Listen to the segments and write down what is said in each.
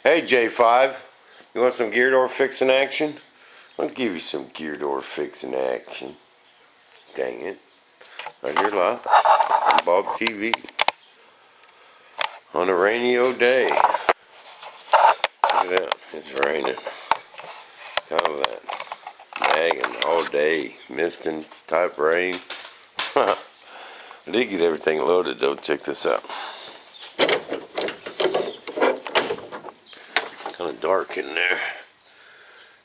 Hey J5, you want some gear door fixing action? I'll give you some gear door fixing action. Dang it. On your lot, on Bob TV. On a rainy old day. Look at that, it's raining. Kind of that nagging all day, misting type rain. I did get everything loaded though, check this out. Kind of dark in there.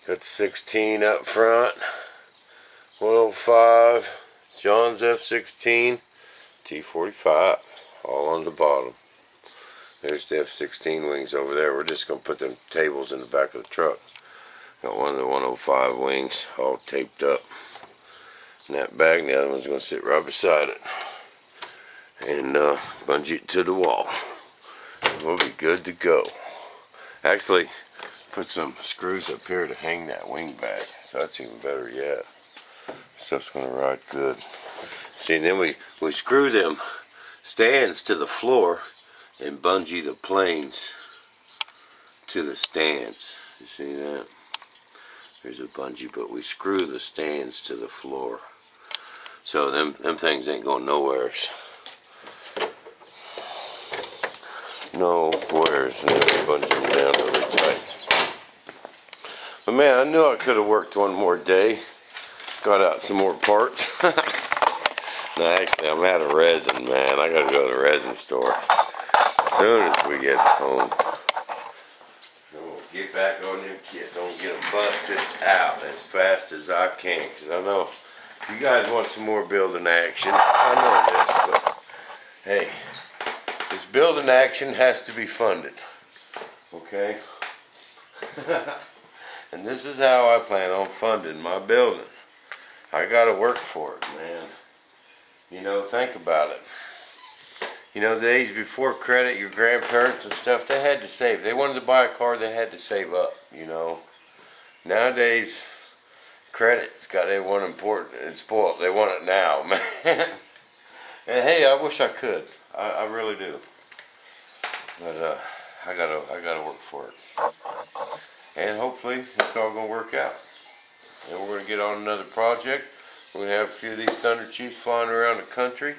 Got the 16 up front, 105, John's F16, T45, all on the bottom. There's the F16 wings over there. We're just going to put them tables in the back of the truck. Got one of the 105 wings all taped up in that bag. The other one's going to sit right beside it. And bungee it to the wall. We'll be good to go. Actually, put some screws up here to hang that wing back. So that's even better yet. Stuff's going to ride good. See, and then we screw them stands to the floor and bungee the planes to the stands. You see that? There's a bungee, but we screw the stands to the floor. So them things ain't going nowheres. Nowheres. And then we bungee them down really tight. But man, I knew I could have worked one more day. Got out some more parts. No, actually, I'm out of resin, man. I gotta go to the resin store as soon as we get home. We'll get back on them kits. I'm gonna get them busted out as fast as I can, because I know you guys want some more building action. I know this, but hey, this building action has to be funded. Okay? And this is how I plan on funding my building. I gotta work for it, man. You know, think about it. You know, the days before credit, your grandparents and stuff, they had to save. They wanted to buy a car, they had to save up, you know. Nowadays, credit's got everyone important and spoiled. They want it now, man. And hey, I wish I could. I really do. But I gotta work for it. And hopefully it's all gonna work out. And we're gonna get on another project. We're gonna have a few of these Thunder Chiefs flying around the country,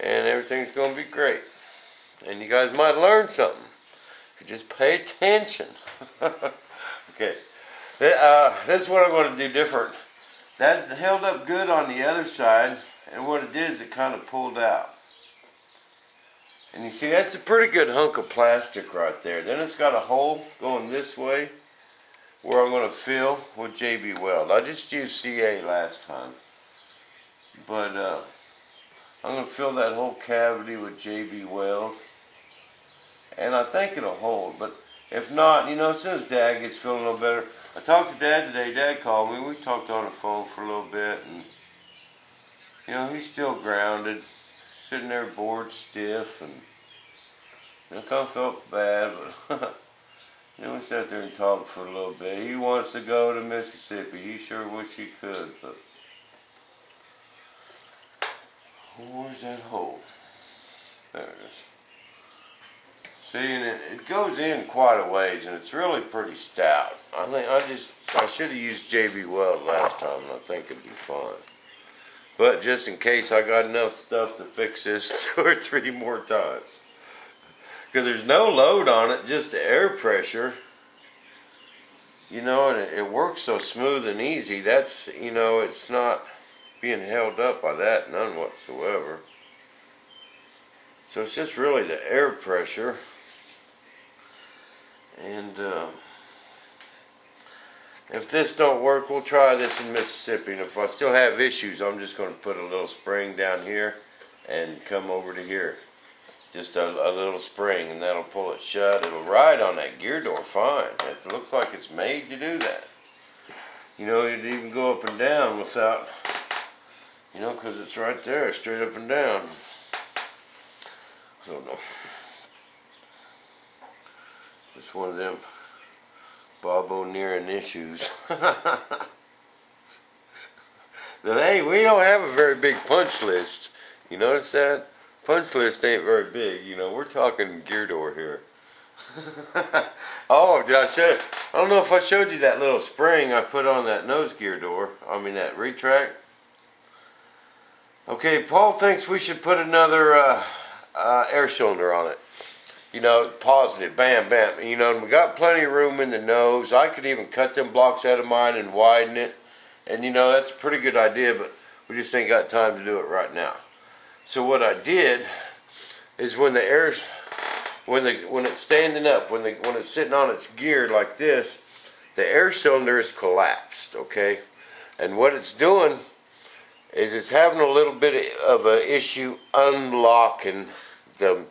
and everything's gonna be great. And you guys might learn something if you just pay attention. Okay, this is what I'm gonna do different. That held up good on the other side, and what it did is it kind of pulled out. And you see, that's a pretty good hunk of plastic right there. Then it's got a hole going this way where I'm going to fill with JB Weld. I just used CA last time. But I'm going to fill that whole cavity with JB Weld. And I think it'll hold. But if not, you know, as soon as Dad gets feeling a little better. I talked to Dad today. Dad called me. We talked on the phone for a little bit. And, you know, he's still grounded. Sitting there bored stiff, and you know, kind of felt bad, but you know, we sat there and talked for a little bit. He wants to go to Mississippi. He sure wish he could, but where's that hole? There it is. See, and it goes in quite a ways, and it's really pretty stout. I should have used JB Weld last time, and I think it'd be fine. But just in case, I got enough stuff to fix this 2 or 3 more times. Because there's no load on it, just the air pressure. You know, and it works so smooth and easy. That's, you know, it's not being held up by that, none whatsoever. So it's just really the air pressure. And if this don't work, we'll try this in Mississippi. And if I still have issues, I'm just going to put a little spring down here and come over to here. Just a little spring, and that'll pull it shut. It'll ride on that gear door fine. It looks like it's made to do that. You know, it'd even go up and down without, you know, because it's right there, straight up and down. I don't know. Just one of them Bob O'Nearin issues. But hey, we don't have a very big punch list. You notice that? Punch list ain't very big. You know, we're talking gear door here. Oh, did I show? I don't know if I showed you that little spring I put on that nose gear door. I mean that retract. Okay, Paul thinks we should put another air cylinder on it. You know, positive, bam, bam. You know, we got plenty of room in the nose. I could even cut them blocks out of mine and widen it. And you know, that's a pretty good idea, but we just ain't got time to do it right now. So what I did is when the air's when it's standing up, when it's sitting on its gear like this, the air cylinder is collapsed, okay? And what it's doing is it's having a little bit of an issue unlocking the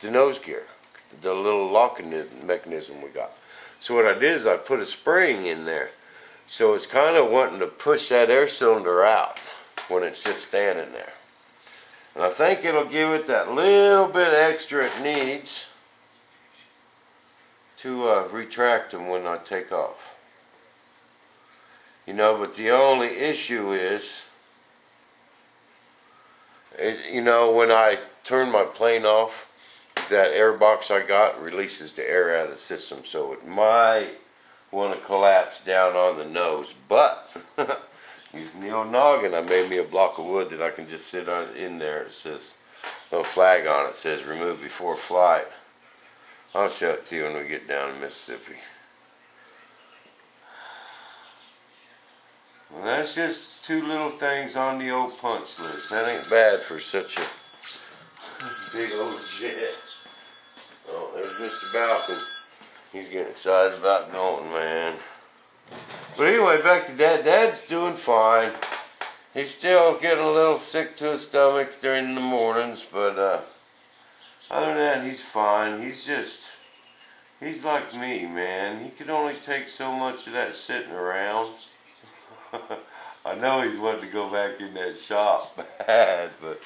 nose gear, the little locking mechanism we got. So what I did is I put a spring in there. So it's kind of wanting to push that air cylinder out when it's just standing there. And I think it'll give it that little bit extra it needs to retract them when I take off. You know, but the only issue is, you know, when I turn my plane off, that air box I got releases the air out of the system, so it might want to collapse down on the nose. But using the old noggin, I made me a block of wood that I can just sit on in there. It says no flag on it. It says remove before flight. I'll show it to you when we get down to Mississippi. Well, that's just two little things on the old punch list. That ain't bad for such a big old jet. Oh, there's Mr. Balcon. He's getting excited about going, man. But anyway, back to Dad. Dad's doing fine. He's still getting a little sick to his stomach during the mornings, but other than that, he's fine. He's like me, man. He can only take so much of that sitting around. I know he's wanting to go back in that shop bad, but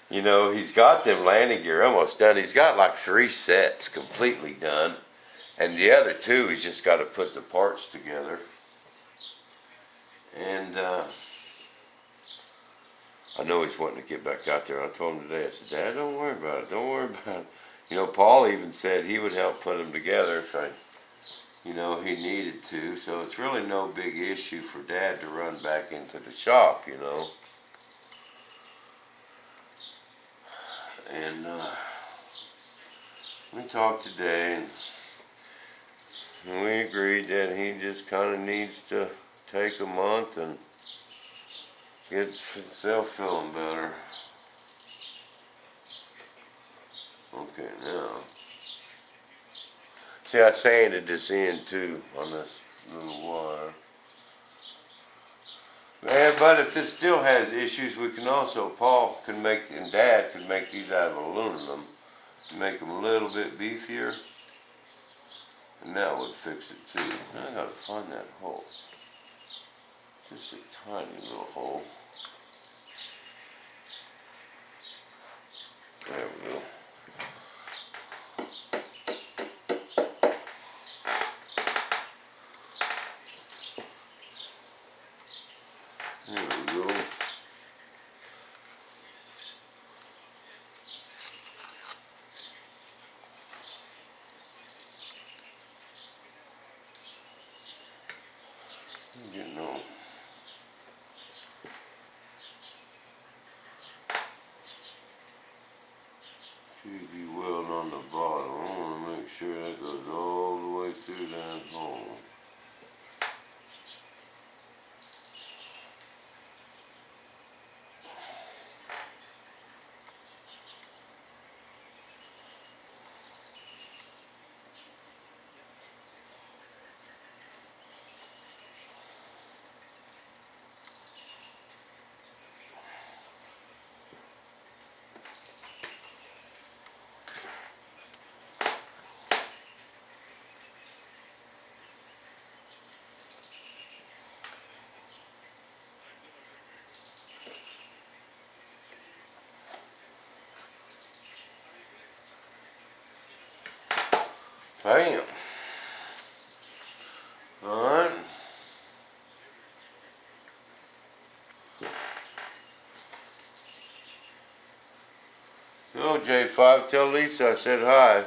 you know, he's got them landing gear almost done. He's got like 3 sets completely done. And the other 2, he's just got to put the parts together. And I know he's wanting to get back out there. I told him today, I said, Dad, don't worry about it. Don't worry about it. You know, Paul even said he would help put them together if he needed to. So it's really no big issue for Dad to run back into the shop, you know. And we talked today, and we agreed that he just kind of needs to take a month and get himself feeling better. Okay, now. See, I sanded this in too on this little wire. Yeah, but if this still has issues, we can also, Paul can make, and Dad can make these out of aluminum to make them a little bit beefier. And that would fix it too. Now I gotta find that hole. Just a tiny little hole. There we go. There we go. I'm getting on. Should be weld on the bottom. I want to make sure that goes all the way through that hole. Bam. Alright. So J5, tell Lisa I said hi.